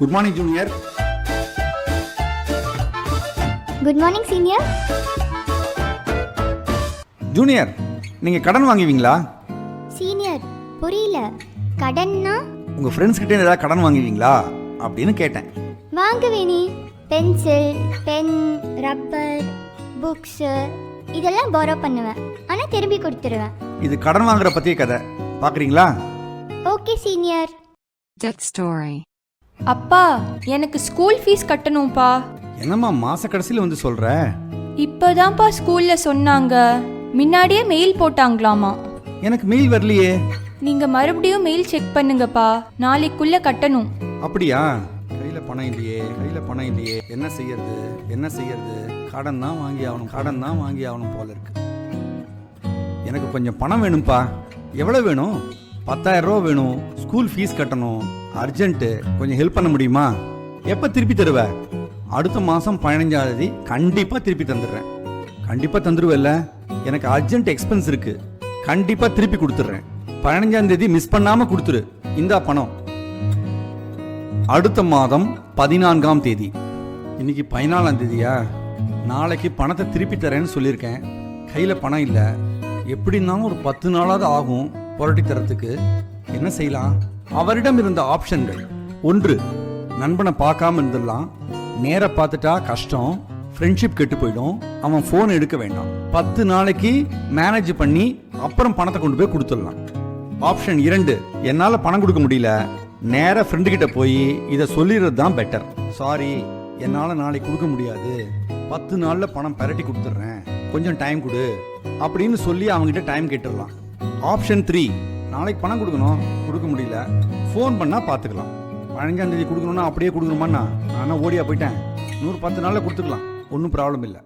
Good morning junior. Good morning senior. Junior, நீங்கள் கடன் வாங்குவீங்களா? சீனியர் புரியல. கடன்னா? உங்கள் ஃப்ரெண்ட்ஸ் கிட்டே ஏதாவது கடன் வாங்குவீங்களா அப்படின்னு கேட்டேன். வாங்குவேனே. பென்சில், பென், ரப்பர், புக்ஸு இதெல்லாம் borrow பண்ணுவேன். ஆனால் திரும்பி கொடுத்துருவேன். இது கடன் வாங்குற பற்றிய கதை. பார்க்குறீங்களா? Okay senior. Death story. அப்பா, எனக்கு ஸ்கூல் ஃபீஸ் கட்டணும்ப்பா. என்னம்மா மாத கடைசியில் வந்து சொல்கிற? இப்போதான்ப்பா ஸ்கூல்ல சொன்னாங்க. முன்னாடியே மெயில் போட்டாங்களாமா. எனக்கு மெயில் வரலையே. நீங்க மறுபடியும் மெயில் செக் பண்ணுங்கப்பா. நாளைக்குள்ள கட்டணும். அப்படியா? கையில் பணம் இல்லையே. என்ன செய்யறது? கடன் தான் வாங்கி ஆகணும் போல இருக்கு. எனக்கு கொஞ்சம் பணம் வேணும்ப்பா. எவ்வளோ வேணும்? 10,000 ரூபா வேணும். ஸ்கூல் ஃபீஸ் கட்டணும். அர்ஜென்ட்டு. கொஞ்சம் ஹெல்ப் பண்ண முடியுமா? எப்போ திருப்பி தருவ? அடுத்த மாதம் 15ஆம் தேதி கண்டிப்பாக திருப்பி தந்துடுறேன். கண்டிப்பாக தந்துடுவேல்ல? எனக்கு அர்ஜென்ட் எக்ஸ்பென்ஸ் இருக்கு. கண்டிப்பாக திருப்பி கொடுத்துட்றேன். 15ஆம் தேதி மிஸ் பண்ணாமல் கொடுத்துரு. இந்தா பணம். அடுத்த மாதம் 14ஆம் தேதி. இன்னைக்கு 14ஆம் தேதியா? நாளைக்கு பணத்தை திருப்பி தரேன்னு சொல்லியிருக்கேன். கையில் பணம் இல்லை. எப்படின்னாலும் ஒரு 10 நாளாவது ஆகும் புரட்டி தரத்துக்கு. என்ன செய்யலாம்? அவரிடம் இருந்த ஆப்ஷன்கள்: 1, நண்பனை பார்க்காம இருந்துடலாம். நேர பார்த்துட்டா கஷ்டம், ஃப்ரெண்ட்ஷிப் கெட்டு போயிடும். அவன் ஃபோன் எடுக்க வேண்டாம். 10 நாளைக்கு மேனேஜ் பண்ணி அப்புறம் பணத்தை கொண்டு போய் கொடுத்துடலாம். ஆப்ஷன் 2, என்னால் பணம் கொடுக்க முடியல, நேர ஃப்ரெண்டு கிட்ட போய் இதை சொல்லிடுறது தான் பெட்டர். சாரி, என்னால் நாளைக்கு கொடுக்க முடியாது, 10 நாளில் பணம் பரட்டி கொடுத்துட்றேன், கொஞ்சம் டைம் கொடு அப்படின்னு சொல்லி அவங்ககிட்ட டைம் கேட்டுடலாம். ஆப்ஷன் 3, நாளைக்கு பணம் கொடுக்க முடியல, ஃபோன் பண்ணால் பார்த்துக்கலாம். 15ஆம் தேதி கொடுக்கணும்னா அப்படியே கொடுக்கணுமாண்ணா? நான் ஓடியா போயிட்டேன். 10 நாளில் கொடுத்துக்கலாம், ஒன்றும் ப்ராப்ளம் இல்லை.